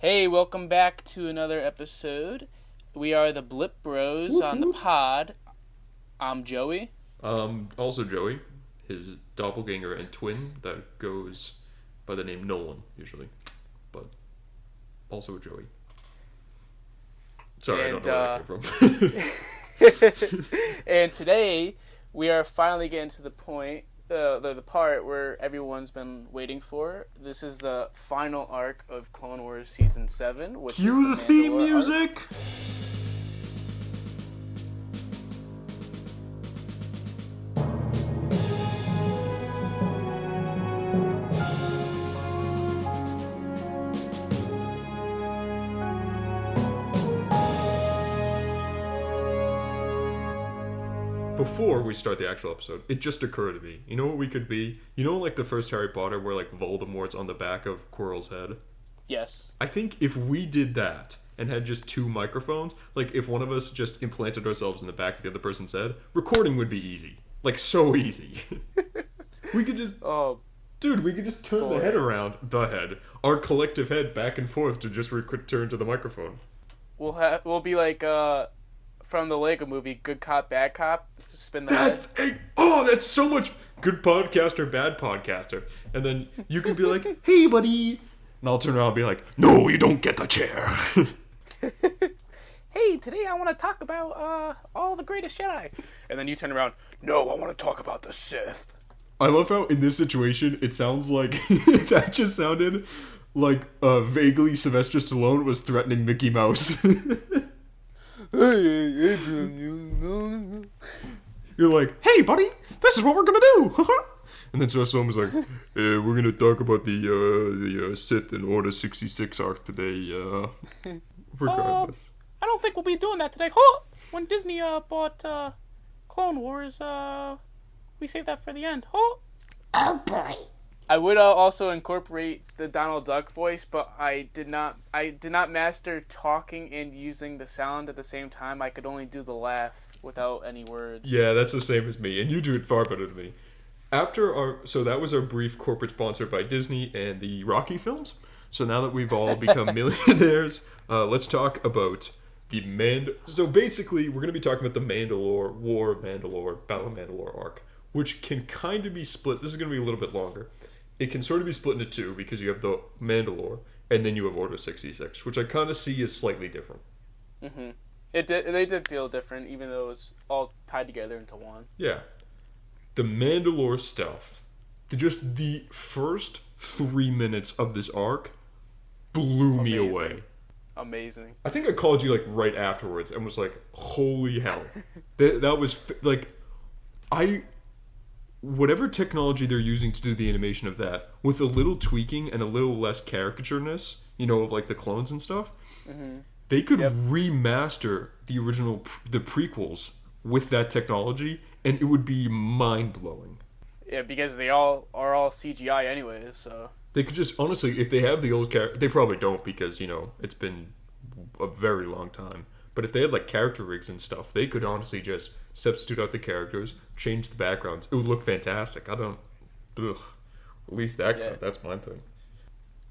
Hey, welcome back to another episode. We are the Blip Bros on the pod. I'm Joey. Also Joey, his doppelganger and twin that goes by the name Nolan, usually. But also Joey. Sorry, And, I don't know where that came from. And today, we are finally getting to the point, the part where everyone's been waiting for. This is the final arc of Clone Wars Season 7, which is Cue the the theme Mandalore music! arc. Before we start the actual episode, it just occurred to me. You know what we could be? You know like the first Harry Potter where like Voldemort's on the back of Quirrell's head? Yes. I think if we did that and had just two microphones, like if one of us just implanted ourselves in the back of the other person's head, recording would be easy. Like so easy. We could just Dude, we could just turn the head around, our collective head back and forth to just return to the microphone. We'll be like from the Lego movie, Good Cop, Bad Cop. Just spin the head. That's so much good podcaster, bad podcaster. And then you can be like, hey, buddy. And I'll turn around and be like, no, you don't get the chair. Hey, today I want to talk about all the greatest Jedi. And then you turn around, no, I want to talk about the Sith. I love how in this situation, it sounds like, that just sounded like vaguely Sylvester Stallone was threatening Mickey Mouse. Hey, Adrian, you know. You're like, hey, buddy, this is what we're going to do. And then Sylvester Stallone was like, we're going to talk about the Sith and Order 66 arc today. Regardless. I don't think we'll be doing that today. Oh, when Disney bought Clone Wars, we saved that for the end. Oh boy. I would also incorporate the Donald Duck voice, but I did not master talking and using the sound at the same time. I could only do the laugh without any words. Yeah, that's the same as me, and you do it far better than me. So that was our brief corporate sponsor by Disney and the Rocky films. So now that we've all become millionaires, let's talk about So basically, we're going to be talking about the Battle of Mandalore arc, which can kind of be split. This is going to be a little bit longer. It can sort of be split into two because you have the Mandalore and then you have Order 66, which I kind of see as slightly different. Mm-hmm. They did feel different, even though it was all tied together into one. Yeah. The Mandalore stuff, just the first 3 minutes of this arc blew me away. Amazing. I think I called you like right afterwards and was like, holy hell. that was like, whatever technology they're using to do the animation of that, with a little tweaking and a little less caricatureness, of like the clones and stuff, they could remaster the original, the prequels with that technology, and it would be mind-blowing. Yeah, because they all are all CGI anyways, so... They could just, honestly, if they have the old character, they probably don't because, it's been a very long time. But if they had, like, character rigs and stuff, they could honestly just substitute out the characters, change the backgrounds. It would look fantastic. At least that's my thing.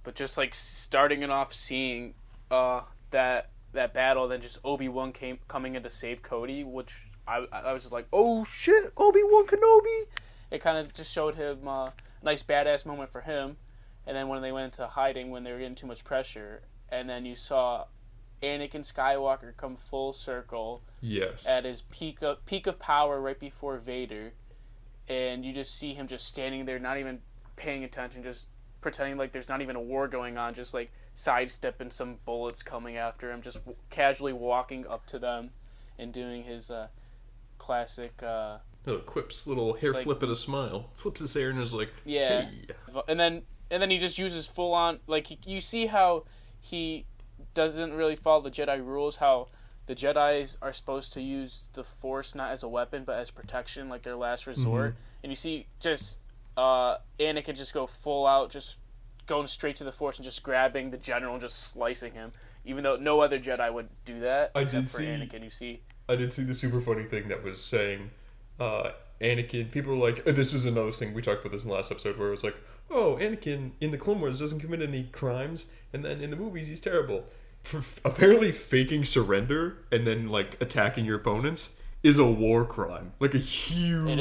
But just, like, starting it off seeing that battle, then just Obi-Wan coming in to save Cody, which I was just like, oh, shit, Obi-Wan Kenobi! It kind of just showed him a nice badass moment for him. And then when they went into hiding, when they were getting too much pressure, and then you saw Anakin Skywalker come full circle. Yes. At his peak of power right before Vader, and you just see him just standing there, not even paying attention, just pretending like there's not even a war going on, just like sidestepping some bullets coming after him, just casually walking up to them and doing his classic. Quips, little hair flip and a smile. Flips his hair and is like, yeah. Hey. And then he just uses full on, like, you see how he doesn't really follow the Jedi rules, how the Jedis are supposed to use the Force not as a weapon, but as protection, like their last resort. Mm-hmm. And you see just Anakin just go full out, just going straight to the Force and just grabbing the general and just slicing him, even though no other Jedi would do that except for Anakin. You see, I did see the super funny thing that was saying Anakin, people were like, this was another thing, we talked about this in the last episode, where it was like, oh, Anakin in the Clone Wars doesn't commit any crimes, and then in the movies he's terrible. For apparently faking surrender and then, like, attacking your opponents is a war crime. Like, a huge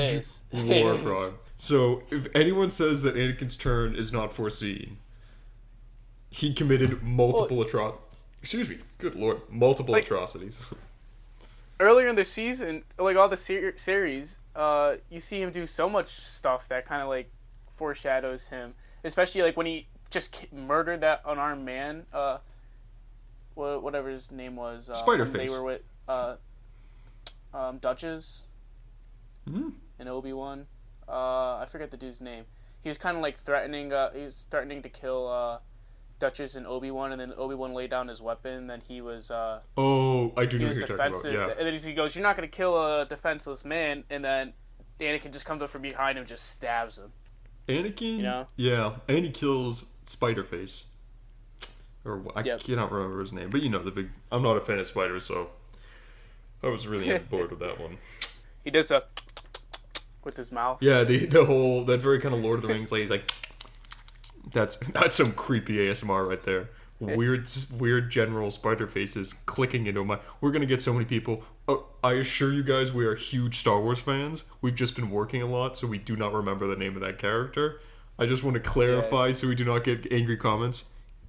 war crime. So, if anyone says that Anakin's turn is not foreseen, he committed multiple atrocities. Earlier in the season, like all the series, you see him do so much stuff that kind of like foreshadows him. Especially like when he just murdered that unarmed man, whatever his name was. Spider-Face. They were with Duchess and Obi-Wan. I forget the dude's name. He was kind of like threatening. He was threatening to kill Duchess and Obi-Wan, and then Obi-Wan laid down his weapon. Then he was. I do know what you're talking about. Yeah. And then he goes, "You're not going to kill a defenseless man." And then Anakin just comes up from behind him, and just stabs him. Anakin, you know? Yeah, and he kills Spider-Face. Or I cannot remember his name, but you know the big. I'm not a fan of spiders, so I was really on board with that one. He does a with his mouth. Yeah, the whole that very kind of Lord of the Rings, like he's like. That's some creepy ASMR right there. Weird general spider faces clicking into my. We're gonna get so many people. Oh, I assure you guys, we are huge Star Wars fans. We've just been working a lot, so we do not remember the name of that character. I just want to clarify so we do not get angry comments.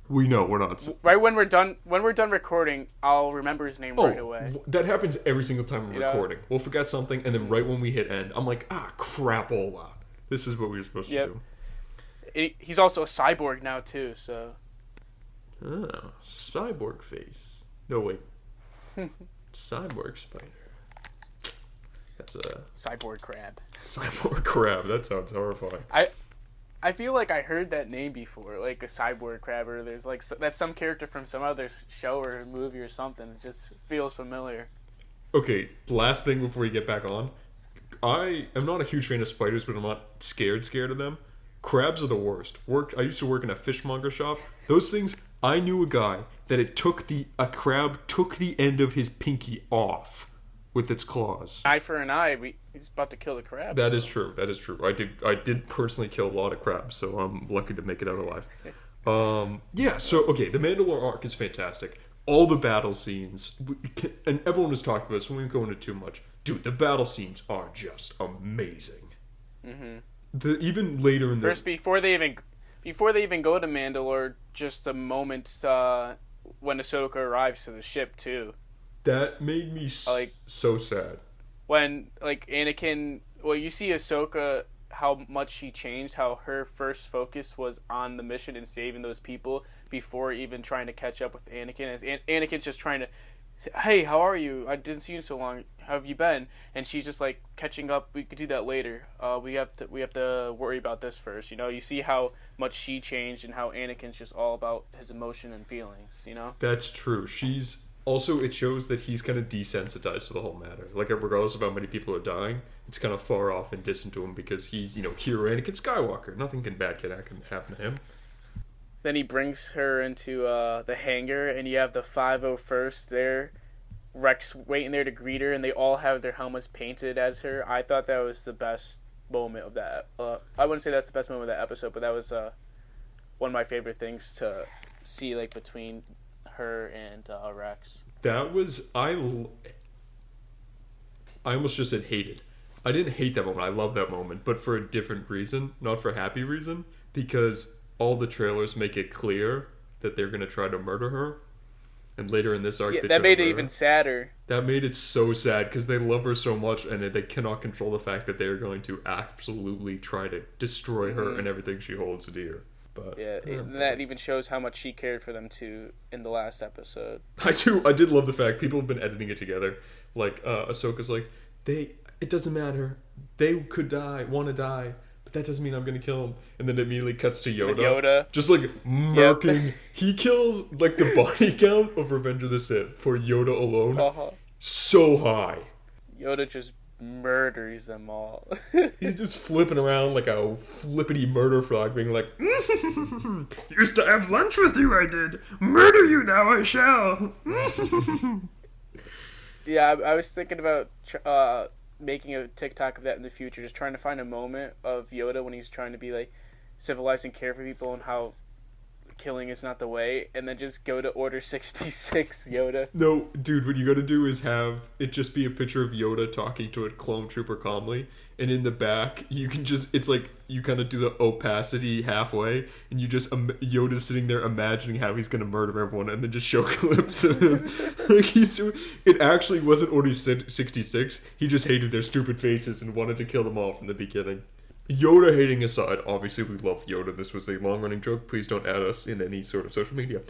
We know we're not. Right when we're done recording, I'll remember his name right away. That happens every single time we're recording. We'll forget something, and then right when we hit end, I'm like, crapola. This is what we were supposed to do. He's also a cyborg now too, so. Oh, cyborg face. No wait. Cyborg spider. That's a cyborg crab. Cyborg crab. That sounds horrifying. I feel like I heard that name before, like a cyborg crab, or there's like that's some character from some other show or movie or something. It just feels familiar. Okay, last thing before we get back on. I am not a huge fan of spiders, but I'm not scared of them. Crabs are the worst. I used to work in a fishmonger shop. Those things, I knew a guy that a crab took the end of his pinky off with its claws. Eye for an eye. He's about to kill the crab. That is true. I did personally kill a lot of crabs, so I'm lucky to make it out alive. The Mandalore arc is fantastic. All the battle scenes, and everyone has talked about it, so we won't go into too much. Dude, the battle scenes are just amazing. Mm-hmm. Even later in first before they even go to Mandalore, just a moment when Ahsoka arrives to the ship too. That made me so sad. When Anakin, you see Ahsoka, how much she changed. How her first focus was on the mission and saving those people before even trying to catch up with Anakin. As Anakin's just trying to. Hey, how are you? I didn't see you in so long. How have you been? And she's just like catching up. We could do that later. We have to worry about this first. You see how much she changed and how Anakin's just all about his emotion and feelings. That's true. It shows that he's kind of desensitized to the whole matter. Like, regardless of how many people are dying, it's kind of far off and distant to him because he's hero Anakin Skywalker. Nothing bad can happen to him. Then he brings her into the hangar, and you have the 501st there. Rex waiting there to greet her, and they all have their helmets painted as her. I thought that was the best moment of that. I wouldn't say that's the best moment of that episode, but that was one of my favorite things to see, like, between her and Rex. That was... I almost just said hated. I didn't hate that moment. I love that moment, but for a different reason. Not for a happy reason, because... all the trailers make it clear that they're going to try to murder her. And later in this arc, that made it even sadder. That made it so sad because they love her so much and they cannot control the fact that they're going to absolutely try to destroy her and everything she holds dear. But that even shows how much she cared for them too in the last episode. I did love the fact people have been editing it together. Like Ahsoka's like, it doesn't matter. They could want to die. That doesn't mean I'm going to kill him. And then it immediately cuts to Yoda. Just like murking. Yep. He kills like the body count of Revenge of the Sith for Yoda alone. So high. Yoda just murders them all. He's just flipping around like a flippity murder frog being like, used to have lunch with you, I did. Murder you now, I shall. Yeah, I was thinking about making a TikTok of that in the future, just trying to find a moment of Yoda when he's trying to be like civilized and care for people and how killing is not the way, and then just go to Order 66 Yoda. No, dude, what you gotta do is have it just be a picture of Yoda talking to a clone trooper calmly, and in the back, you can just, it's like, you kind of do the opacity halfway, and you just, Yoda's sitting there imagining how he's gonna murder everyone, and then just show clips of him. Like, it actually wasn't Order 66, he just hated their stupid faces and wanted to kill them all from the beginning. Yoda hating aside, obviously we love Yoda. This was a long-running joke. Please don't add us in any sort of social media.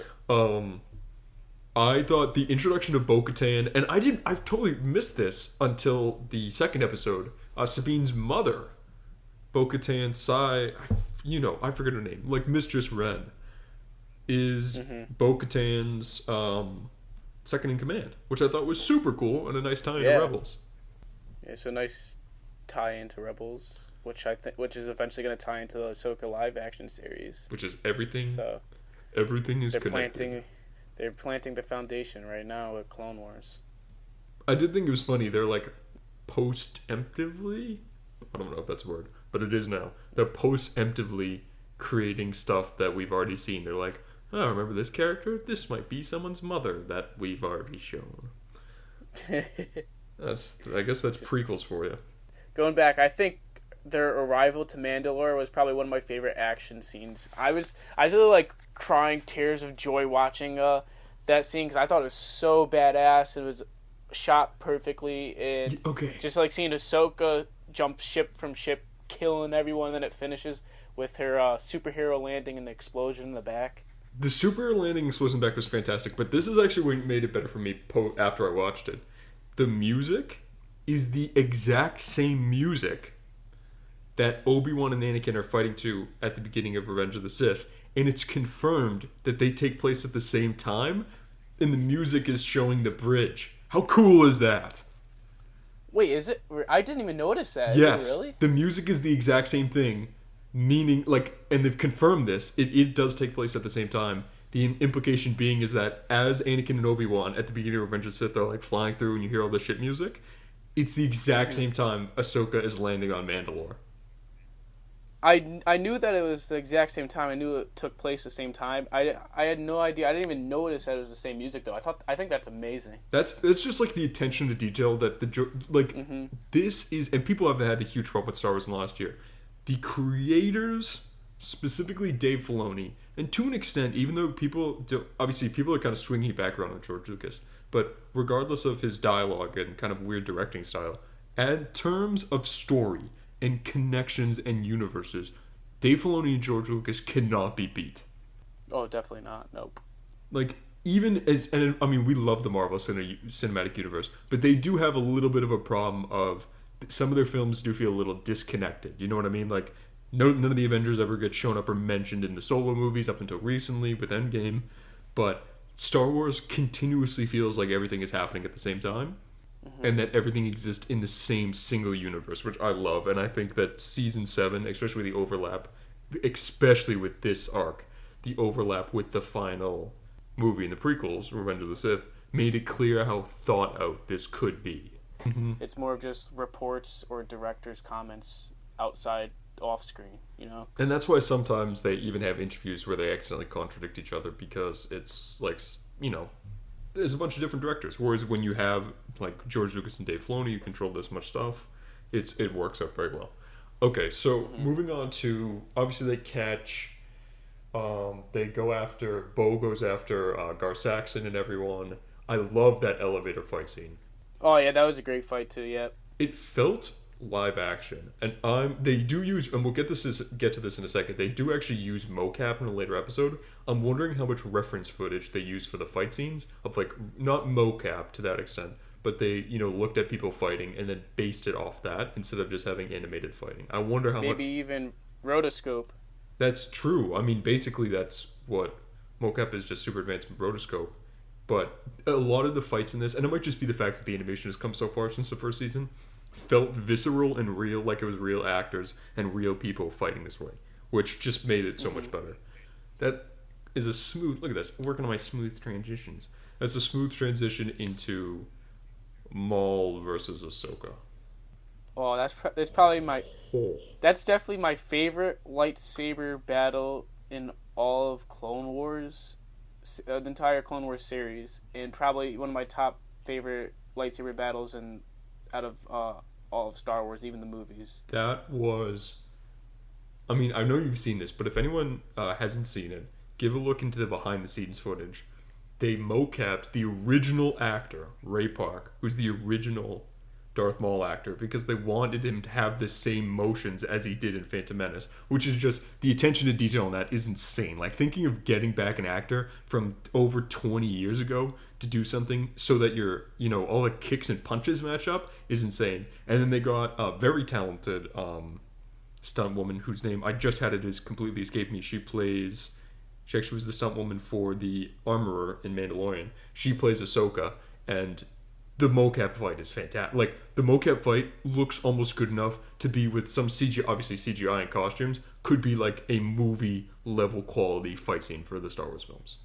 I thought the introduction of Bo-Katan, and I've totally missed this until the second episode. Sabine's mother, Bo-Katan I forget her name, like Mistress Ren, is Bo-Katan's second in command, which I thought was super cool and a nice tie into Rebels. Yeah, so nice tie into Rebels, which is eventually going to tie into the Ahsoka live action series, which is everything. So everything is connected. They're planting the foundation right now with Clone Wars. I did think it was funny. They're like post-emptively, I don't know if that's a word, but it is now. They're post-emptively creating stuff that we've already seen. They're like, oh, remember this character? This might be someone's mother that we've already shown. I guess that's prequels for you. Going back, I think their arrival to Mandalore was probably one of my favorite action scenes. I was really like crying tears of joy watching that scene because I thought it was so badass. It was shot perfectly, and just like seeing Ahsoka jump ship from ship, killing everyone, and then it finishes with her superhero landing and the explosion in the back. The superhero landing explosion back was fantastic, but this is actually what made it better for me after I watched it. The music is the exact same music that Obi-Wan and Anakin are fighting to at the beginning of Revenge of the Sith, and it's confirmed that they take place at the same time, and the music is showing the bridge. How cool is that? Wait, is it? I didn't even notice that. Yes, is it really? The music is the exact same thing, meaning, like, and they've confirmed this, it does take place at the same time. The implication being is that as Anakin and Obi-Wan at the beginning of Revenge of the Sith are like flying through and you hear all the shit music, it's the exact same time Ahsoka is landing on Mandalore. I knew that it was the exact same time. I knew it took place the same time. I had no idea. I didn't even notice that it was the same music though. I think that's amazing. That's just like the attention to detail that this is, and people have had a huge problem with Star Wars in the last year. The creators, specifically Dave Filoni, and to an extent, even though people are kind of swinging back around on George Lucas, but regardless of his dialogue and kind of weird directing style, in terms of story and connections and universes, Dave Filoni and George Lucas cannot be beat. Oh, definitely not. Nope. Like, even as, and I mean, we love the Marvel Cinematic Universe, but they do have a little bit of a problem of some of their films do feel a little disconnected. You know what I mean? Like, none of the Avengers ever get shown up or mentioned in the solo movies up until recently with Endgame, but Star Wars continuously feels like everything is happening at the same time. And that everything exists in the same single universe, which I love. And I think that Season 7, especially the overlap, especially with this arc, the overlap with the final movie in the prequels, Revenge of the Sith, made it clear how thought out this could be. It's more of just reports or directors' comments outside, off screen, you know? And that's why sometimes they even have interviews where they accidentally contradict each other because it's like, you know, there's a bunch of different directors. Whereas when you have like George Lucas and Dave Filoni, you control this much stuff. It works out very well. Okay, so moving on to, obviously they catch, they go after, Bo goes after Gar Saxon and everyone. I love that elevator fight scene. Oh yeah, that was a great fight too. Yeah. It felt live action, and they do use, and we'll get to this in a second. They do actually use mocap in a later episode. I'm wondering how much reference footage they use for the fight scenes of, like, not mocap to that extent, but they, you know, looked at people fighting and then based it off that instead of just having animated fighting. I wonder how much. Maybe even rotoscope. That's true. I mean, basically that's what mocap is, just super advanced rotoscope. But a lot of the fights in this, and it might just be the fact that the animation has come so far since the first season, felt visceral and real, like it was real actors and real people fighting this way, which just made it so much better. That is a smooth, look at this, I'm working on my smooth transitions. That's a smooth transition into Maul versus Ahsoka. Oh, that's probably my Oh. that's definitely my favorite lightsaber battle in all of Clone Wars, the entire Clone Wars series, and probably one of my top favorite lightsaber battles in out of all of Star Wars, even the movies. That was. I mean, I know you've seen this, but if anyone hasn't seen it, give a look into the behind the scenes footage. They mocapped the original actor, Ray Park, who's the original Darth Maul actor, because they wanted him to have the same motions as he did in Phantom Menace, which is just the attention to detail on that is insane. Like thinking of getting back an actor from over 20 years ago to do something so that all the kicks and punches match up is insane. And then they got a very talented stunt woman whose name I just had it has completely escaped me. She actually was the stunt woman for the Armorer in Mandalorian. She plays Ahsoka, and the mocap fight is fantastic. Like the mocap fight looks almost good enough to be with some CGI, obviously CGI and costumes, could be like a movie level quality fight scene for the Star Wars films.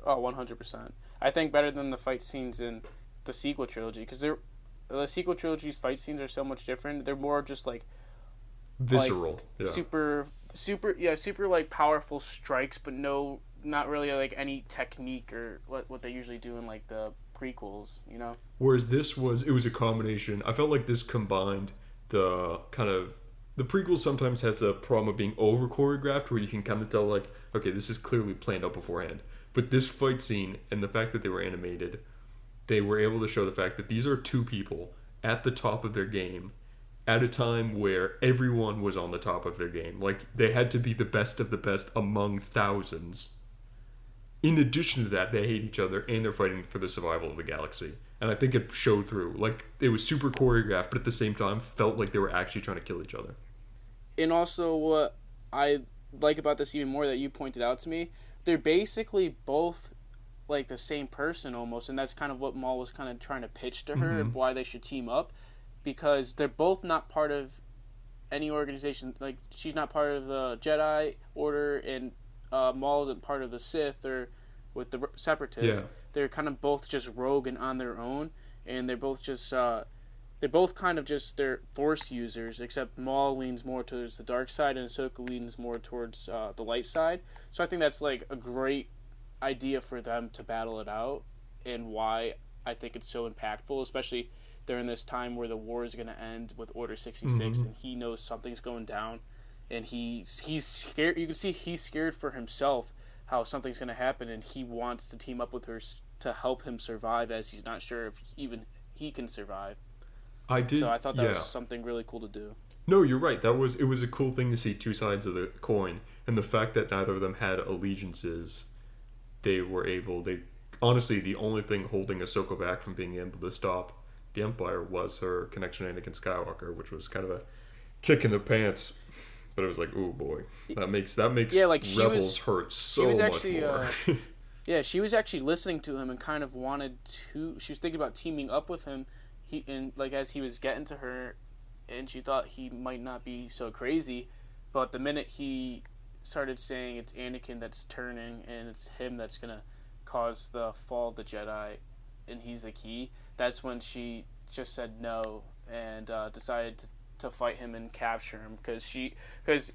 Oh, 100%. I think better than the fight scenes in the sequel trilogy because the sequel trilogy's fight scenes are so much different. They're more just like Visceral, yeah. super like powerful strikes, but not really like any technique or what they usually do in like the prequels, you know. Whereas it was a combination. I felt like this combined the kind of the prequel sometimes has a problem of being over choreographed, where you can kind of tell like, okay, this is clearly planned out beforehand. But this fight scene and the fact that they were animated, they were able to show the fact that these are two people at the top of their game at a time where everyone was on the top of their game. Like, they had to be the best of the best among thousands. In addition to that, they hate each other and they're fighting for the survival of the galaxy. And I think it showed through. Like, it was super choreographed, but at the same time felt like they were actually trying to kill each other. And also, what I like about this even more that you pointed out to me, they're basically both like the same person almost, and that's kind of what Maul was kind of trying to pitch to her and why they should team up. Because they're both not part of any organization. Like, she's not part of the Jedi Order, and Maul isn't part of the Sith or with the Separatists. Yeah. They're kind of both just rogue and on their own, and they're both kind of just they're Force users. Except Maul leans more towards the dark side, and Ahsoka leans more towards the light side. So I think that's like a great idea for them to battle it out, and why I think it's so impactful, especially during this time where the war is going to end with Order 66, and he knows something's going down, and he's scared. You can see he's scared for himself how something's going to happen, and he wants to team up with her to help him survive, as he's not sure if even he can survive. So I thought that was something really cool to do. No, you're right. It was a cool thing to see two sides of the coin, and the fact that neither of them had allegiances, honestly, the only thing holding Ahsoka back from being able to stop the Empire was her connection to Anakin Skywalker, which was kind of a kick in the pants. But it was like, oh boy, that makes Rebels hurt so much more. She was actually listening to him and kind of wanted to. She was thinking about teaming up with him. As he was getting to her, and she thought he might not be so crazy, but the minute he started saying it's Anakin that's turning and it's him that's gonna cause the fall of the Jedi, and he's the key. That's when she just said no and decided to fight him and capture him because she has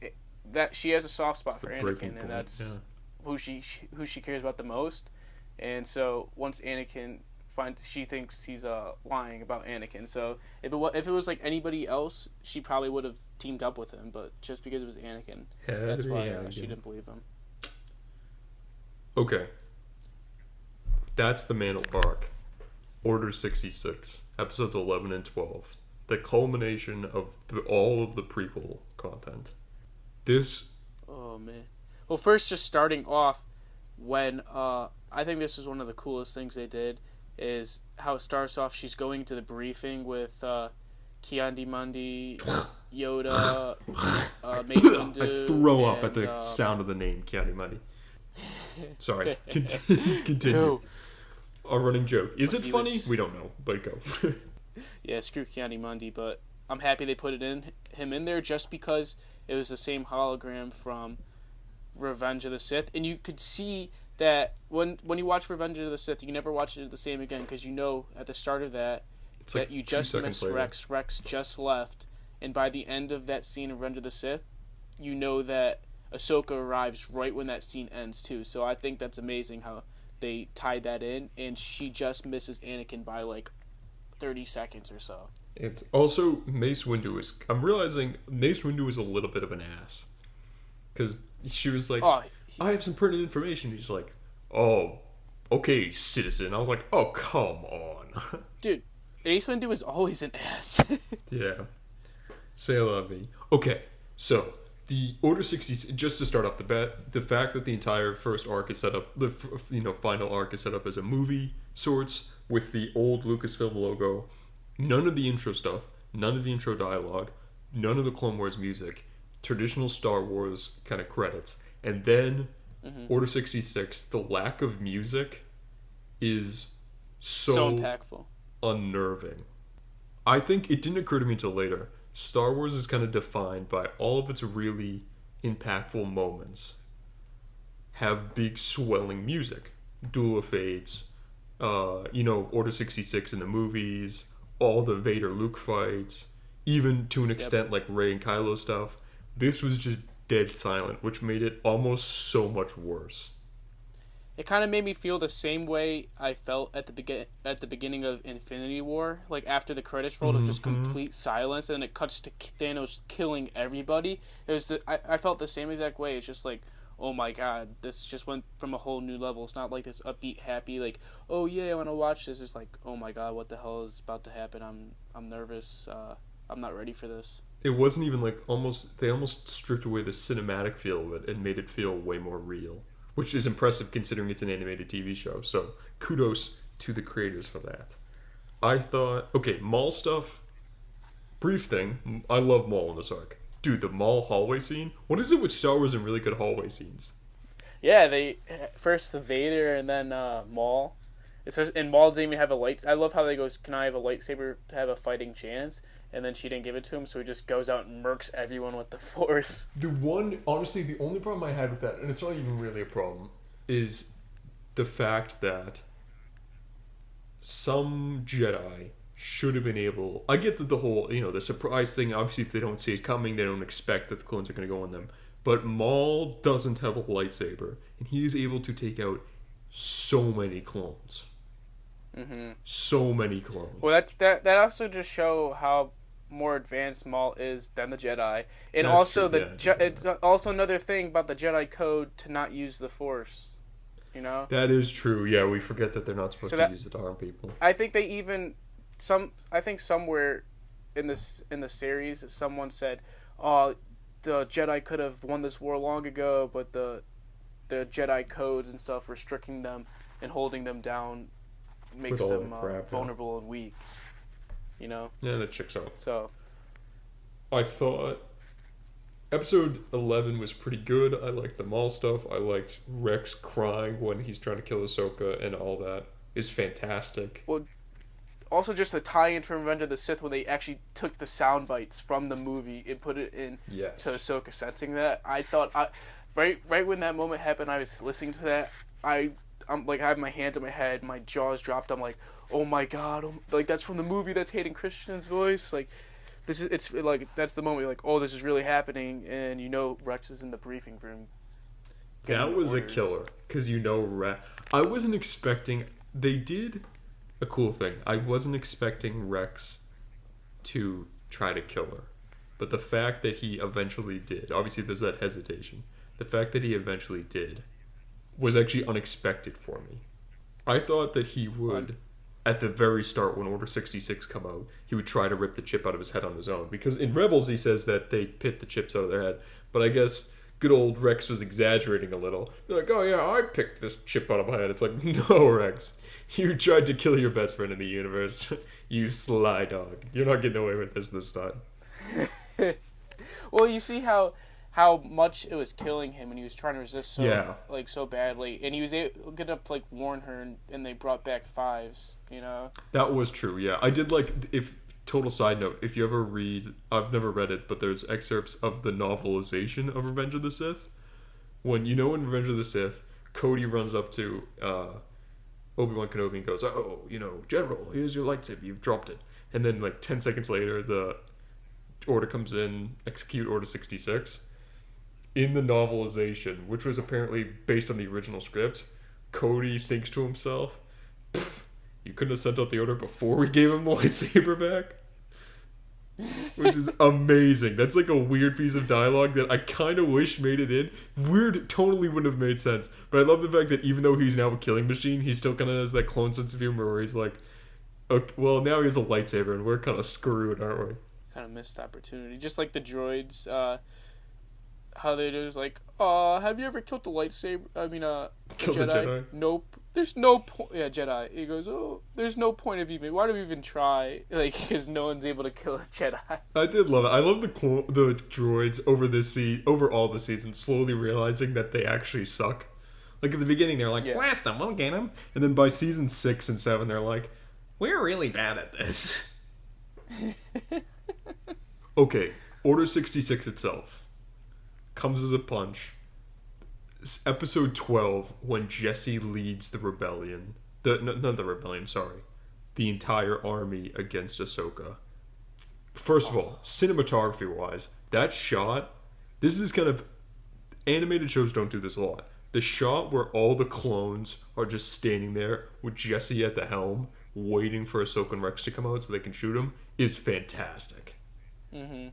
a soft spot for Anakin, and that's who she cares about the most. And so once Anakin she thinks he's lying about Anakin. So if it was like anybody else, she probably would have teamed up with him. But just because it was Anakin, that's why she didn't believe him. Okay, that's the Mandal arc. Order 66, episodes 11 and 12, the culmination of all of the prequel content. Oh man. Well, first, just starting off, when I think this was one of the coolest things they did, is how it starts off. She's going to the briefing with Kiandi-Mundi, Yoda, Mace Windu. I throw up at the sound of the name Kiandi-Mundi. Sorry, continue. A running joke. Is it funny? We don't know, but go. Yeah, screw Kiandi-Mundi, but I'm happy they put him in there just because it was the same hologram from Revenge of the Sith, and you could see that when you watch Revenge of the Sith, you can never watch it the same again because you know at the start of that it's that like you just missed Rex. Rex just left, and by the end of that scene of Revenge of the Sith, you know that Ahsoka arrives right when that scene ends too. So I think that's amazing how they tied that in, and she just misses Anakin by like 30 seconds or so. It's also Mace Windu is. I'm realizing Mace Windu is a little bit of an ass because she was like, Oh, "I have some pertinent information." He's like, "Oh, okay, citizen." I was like, "Oh, come on." dude, Ace Windu is always an ass. Yeah. Say I love me. Okay, so the Order 66, just to start off the bat, the fact that the entire first arc is set up, the final arc is set up as a movie sorts with the old Lucasfilm logo, none of the intro stuff, none of the intro dialogue, none of the Clone Wars music, traditional Star Wars kind of credits, and then Order 66, the lack of music is so impactful, unnerving. I think it didn't occur to me until later. Star Wars is kind of defined by all of its really impactful moments have big swelling music. Duel of Fates, Order 66 in the movies, all the Vader Luke fights, even to an extent like Rey and Kylo stuff. This was just dead silent, which made it almost so much worse. It kind of made me feel the same way I felt at the beginning of Infinity War. Like after the credits rolled, it was just complete silence, and it cuts to Thanos killing everybody. I felt the same exact way. It's just like, oh my god, this just went from a whole new level. It's not like this upbeat, happy, like, oh yeah, I want to watch this. It's like, oh my god, what the hell is about to happen? I'm nervous. I'm not ready for this. It wasn't even like they almost stripped away the cinematic feel of it and made it feel way more real. Which is impressive considering it's an animated TV show. So kudos to the creators for that. I thought, okay, Maul stuff. Brief thing. I love Maul in this arc. Dude, the Maul hallway scene. What is it with Star Wars and really good hallway scenes? Yeah, they first the Vader and then Maul. And Maul doesn't even have a light. I love how they goes, "Can I have a lightsaber to have a fighting chance?" And then she didn't give it to him, so he just goes out and murks everyone with the Force. Honestly, the only problem I had with that, and it's not even really a problem, is the fact that some Jedi should have been able. I get that the whole, the surprise thing. Obviously, if they don't see it coming, they don't expect that the clones are going to go on them. But Maul doesn't have a lightsaber, and he is able to take out so many clones. So many clones. Well, that also just show how more advanced Maul is than the Jedi, and That's also true, yeah. it's also another thing about the Jedi code to not use the Force. That is true. Yeah, we forget that they're not supposed to use it to harm people. I think they even I think somewhere in the series someone said, "Oh, the Jedi could have won this war long ago, but the Jedi codes and stuff restricting them and holding them down makes them vulnerable and weak." Yeah, that checks out. So I thought episode 11 was pretty good. I liked the Maul stuff. I liked Rex crying when he's trying to kill Ahsoka, and all that is fantastic. Well, also just the tie-in from Revenge of the Sith when they actually took the sound bites from the movie and put it in to Ahsoka sensing that. I thought right when that moment happened, I was listening to that. I'm like, I have my hands on my head, my jaws dropped. I'm like, oh my god, like that's from the movie. That's Hayden Christensen's voice. Like, it's like that's the moment. You're like, oh, this is really happening, and Rex is in the briefing room. That was a killer because Rex. I wasn't expecting. They did a cool thing. I wasn't expecting Rex to try to kill her, but the fact that he eventually did. Obviously, there's that hesitation. The fact that he eventually did was actually unexpected for me. I thought that he would, at the very start when Order 66 come out, he would try to rip the chip out of his head on his own. Because in Rebels he says that they pit the chips out of their head. But I guess good old Rex was exaggerating a little. They're like, oh yeah, I picked this chip out of my head. It's like, no, Rex. You tried to kill your best friend in the universe. You sly dog. You're not getting away with this time. Well, you see how much it was killing him, and he was trying to resist so badly, and he was good enough to warn her, and they brought back Fives. That was true. Yeah, I did if total side note. If you ever read, I've never read it, but there's excerpts of the novelization of Revenge of the Sith. In Revenge of the Sith, Cody runs up to Obi-Wan Kenobi and goes, "Oh, General, here's your lightsaber. You've dropped it." And then 10 seconds later, order comes in, execute Order 66. In the novelization, which was apparently based on the original script, Cody thinks to himself, you couldn't have sent out the order before we gave him the lightsaber back? Which is amazing. That's like a weird piece of dialogue that I kind of wish made it in. Weird, totally wouldn't have made sense. But I love the fact that even though he's now a killing machine, he still kind of has that clone sense of humor where he's like, okay, well, now he has a lightsaber and we're kind of screwed, aren't we? Kind of missed opportunity. Just like the droids, how they just like, have you ever killed the lightsaber? I mean, Killed Jedi? the Jedi? Nope. There's no point. Yeah, Jedi. He goes, oh, there's no point of even. Why do we even try? Like, because no one's able to kill a Jedi. I did love it. I love the droids over all the seasons, slowly realizing that they actually suck. Like at the beginning, they're like, blast them, we'll get them. And then by season 6 and 7, they're like, we're really bad at this. Okay, Order 66 itself comes as a punch. Episode 12, when Jesse leads the rebellion. Not the rebellion, sorry. The entire army against Ahsoka. First of all, cinematography-wise, that shot, this is kind of... Animated shows don't do this a lot. The shot where all the clones are just standing there with Jesse at the helm, waiting for Ahsoka and Rex to come out so they can shoot him, is fantastic. Mm-hmm.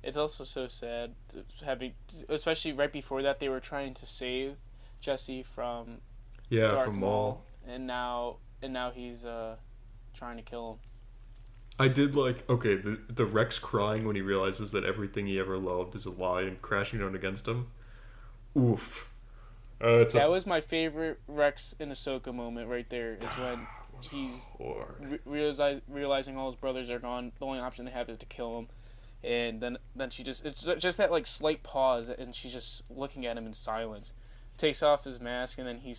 It's also so sad having, especially right before that, they were trying to save Jesse from Darth Maul, and now he's trying to kill him. I did like, okay, the Rex crying when he realizes that everything he ever loved is a lie and crashing down against him. Oof. That was my favorite Rex and Ahsoka moment right there, is when he's realizing all his brothers are gone. The only option they have is to kill him. And then she it's just that like slight pause, and she's just looking at him in silence. Takes off his mask, and then you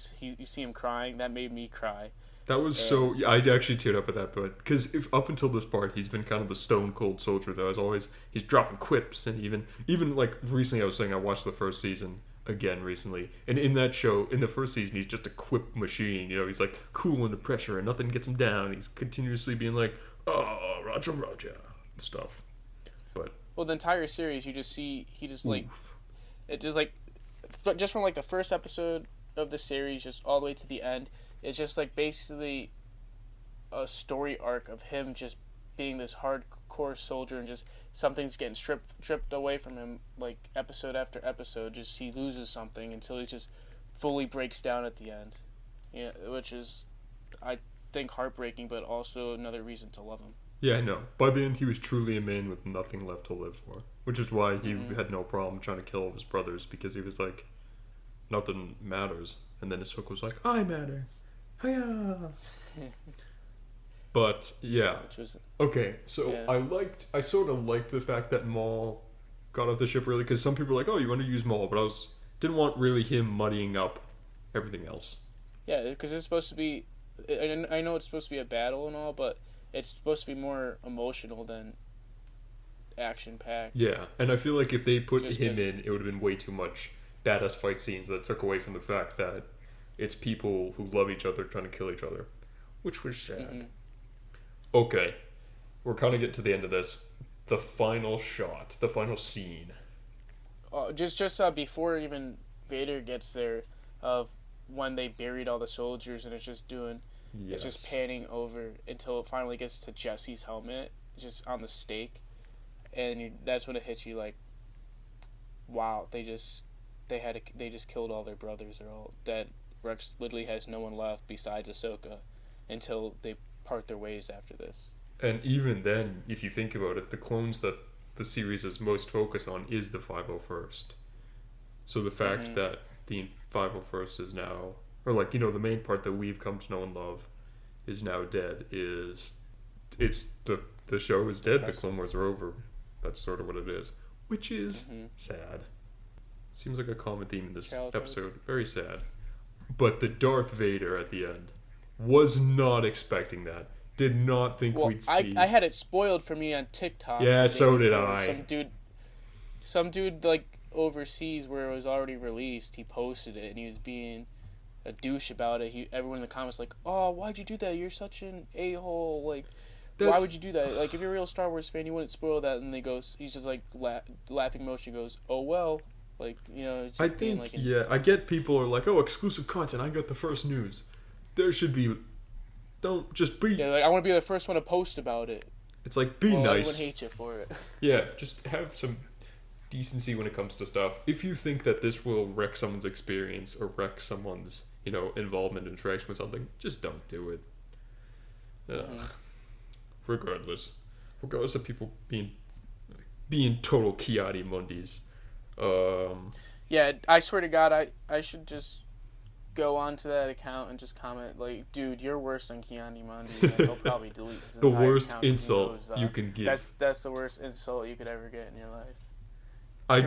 see him crying. That made me cry. That was so... I actually teared up at that point. Because up until this part, he's been kind of the stone cold soldier that was always... He's dropping quips, and even like recently I was saying I watched the first season again recently. And in that show, in the first season, he's just a quip machine. You know, he's like cool under pressure and nothing gets him down. He's continuously being like, oh, Roger, and stuff. But... Well, the entire series, you just see... He just like... It just like... Just from like the first episode of the series, just all the way to the end... It's just like basically a story arc of him just being this hardcore soldier, and just something's getting stripped away from him, like episode after episode. Just he loses something until he just fully breaks down at the end. Yeah, which is, I think, heartbreaking, but also another reason to love him. Yeah, no. By the end, he was truly a man with nothing left to live for, which is why he had no problem trying to kill all his brothers, because he was like, nothing matters. And then Ahsoka was like, I matter. Hiya! But yeah, okay. So yeah. I sort of liked the fact that Maul got off the ship early, because some people were like, "Oh, you want to use Maul," but didn't want really him muddying up everything else. Yeah, because it's supposed to be. I know it's supposed to be a battle and all, but it's supposed to be more emotional than action packed. Yeah, and I feel like if they put him in, it would have been way too much badass fight scenes that took away from the fact that it's people who love each other trying to kill each other, which was sad. Mm-hmm. Okay, we're kind of getting to the end of this. The final shot, the final scene. Just before even Vader gets there, of when they buried all the soldiers, and it's just it's just panning over until it finally gets to Jesse's helmet, just on the stake, and that's when it hits you like, wow, they just killed all their brothers. They're all dead. Rex literally has no one left besides Ahsoka until they part their ways after this. And even then, if you think about it, the clones that the series is most focused on is the 501st. So the fact that the 501st is now, or like, you know, the main part that we've come to know and love is now dead, it's the show is dead, the Clone Wars are over. That's sort of what it is. Which is sad. Seems like a common theme in this episode. Very sad. But the Darth Vader at the end, was not expecting that. Did not think we'd see. I had it spoiled for me on TikTok. Yeah, so did I. Some dude like overseas where it was already released, he posted it and he was being a douche about it. Everyone in the comments like, "Oh, why'd you do that? You're such an a-hole. Like, Why would you do that? Like, if you're a real Star Wars fan, you wouldn't spoil that. And he's just like laughing motion. Goes, oh well, like It's just I think I get people are like, oh, exclusive content. I got the first news. There should be. Don't just be. Yeah, like I want to be the first one to post about it. It's like be nice. Everyone hates you for it. Yeah, just have some decency when it comes to stuff. If you think that this will wreck someone's experience or wreck someone's involvement and interaction with something, just don't do it. Regardless of people being total Kiadi Mundis. Yeah, I swear to God, I should just go onto that account and just comment like, dude, you're worse than Kiani Mundi. Like, he'll probably delete his the entire worst account insult you can give. That's the worst insult you could ever get in your life.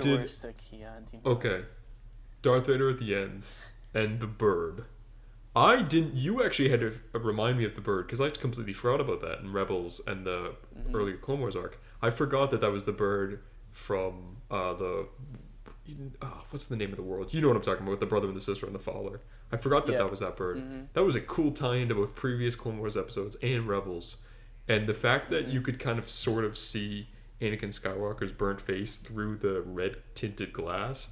You're worse than Kiani. Okay, Darth Vader at the end and the bird. You actually had to remind me of the bird because I completely forgot about that in Rebels and the earlier Clone Wars arc. I forgot that was the bird from what's the name of the world? You know what I'm talking about, with the brother and the sister and the father. I forgot that was that bird. Mm-hmm. That was a cool tie-in to both previous Clone Wars episodes and Rebels. And the fact that you could kind of sort of see Anakin Skywalker's burnt face through the red tinted glass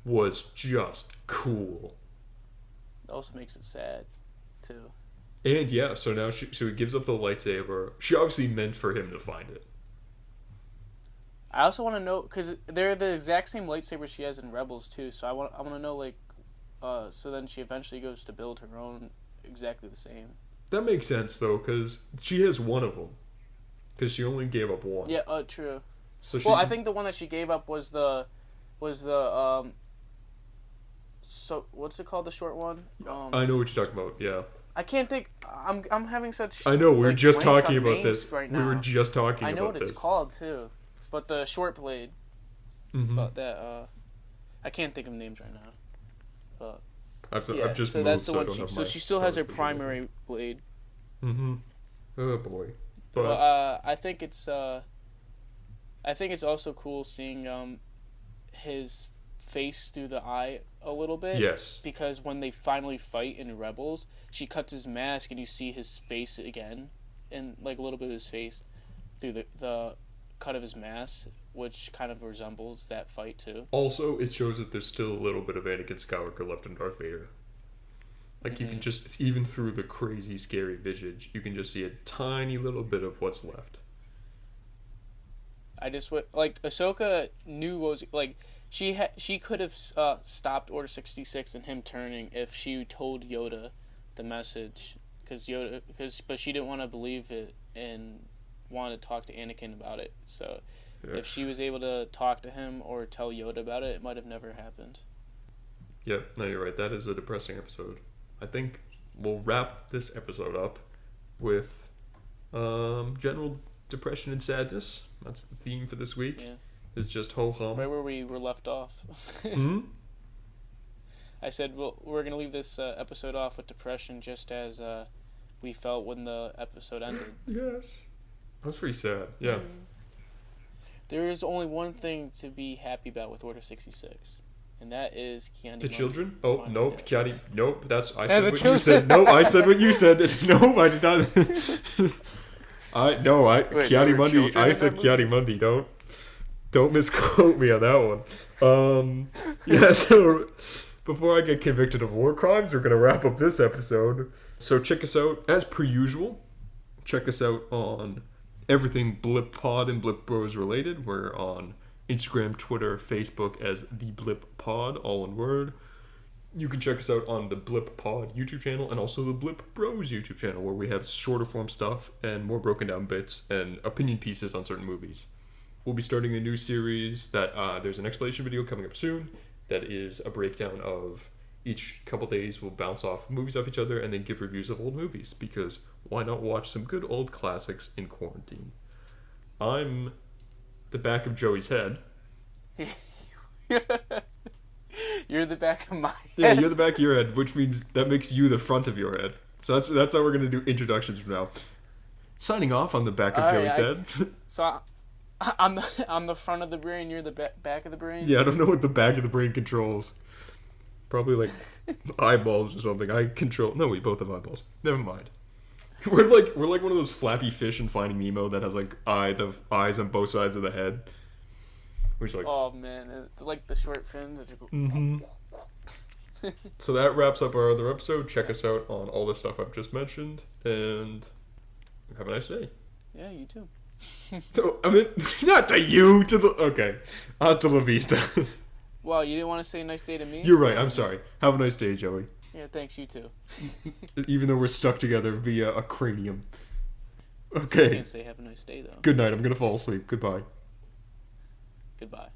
was just cool. It also makes it sad, too. And yeah, so now she gives up the lightsaber. She obviously meant for him to find it. I also want to know, because they're the exact same lightsaber she has in Rebels too. So I want to know, like, so then she eventually goes to build her own, exactly the same. That makes sense though, because she has one of them. Because she only gave up one. Yeah, true. So I think the one that she gave up was the so what's it called, the short one? I know what you're talking about. Yeah. I can't think. I'm having such. I know. We were just blanks talking on about names this. right now. We were just talking about this. I know what it's called too, but the short blade. Mm-hmm. But that I can't think of names right now. But I've just so moved, that's the so one. So she still has her primary blade. Mm-hmm. Oh boy. But I think it's also cool seeing his face through the eye a little bit. Yes. Because when they finally fight in Rebels, she cuts his mask and you see his face again, and like a little bit of his face through the cut of his mask, which kind of resembles that fight too. Also, it shows that there's still a little bit of Anakin Skywalker left in Darth Vader. Like, you can just, even through the crazy, scary visage, you can just see a tiny little bit of what's left. I just like Ahsoka knew what was like. She could have stopped Order 66 and him turning if she told Yoda the message, but she didn't want to believe it and wanted to talk to Anakin about it. So if she was able to talk to him or tell Yoda about it, it might have never happened. Yep, no, you're right. That is a depressing episode. I think we'll wrap this episode up with general depression and sadness. That's the theme for this week. Yeah. It's just ho-hum. Right where we were left off. Hmm? I said we're going to leave this episode off with depression, just as we felt when the episode ended. Yes. That was pretty sad. Yeah. There is only one thing to be happy about with Order 66. And that is Keanu. The children? Oh, nope. Keanu. Nope. I said what you said. No, I said what you said. No, I did not. Keanu Mundi. I said Keanu Mundi. Don't misquote me on that one. Yeah, so before I get convicted of war crimes, we're going to wrap up this episode. So check us out, as per usual. Check us out on everything Blip Pod and Blip Bros related. We're on Instagram, Twitter, Facebook as The Blip Pod, all one word. You can check us out on the Blip Pod YouTube channel and also the Blip Bros YouTube channel, where we have shorter form stuff and more broken down bits and opinion pieces on certain movies. We'll be starting a new series that there's an explanation video coming up soon that is a breakdown of each couple days. We'll bounce off movies off each other and then give reviews of old movies, because why not watch some good old classics in quarantine? I'm the back of Joey's head. You're the back of my head. Yeah, you're the back of your head, which means that makes you the front of your head. So that's how we're going to do introductions from now. Signing off on the back of Joey's head. So I'm the front of the brain, you're the back of the brain? Yeah, I don't know what the back of the brain controls. Probably like eyeballs or something. I control... No, we both have eyeballs. Never mind. We're like one of those flappy fish in Finding Nemo that has like the eyes on both sides of the head. We're just like, oh man, it's like the short fins that just go. So that wraps up our other episode. Check us out on all the stuff I've just mentioned, and have a nice day. Yeah, you too. I mean, not to you, to the okay. Hasta la vista. Wow, you didn't want to say nice day to me? You're right. I'm sorry. Have a nice day, Joey. Yeah, thanks. You too. Even though we're stuck together via a cranium. You Okay. can't say have a nice day though. Good night. I'm gonna fall asleep. Goodbye. Goodbye.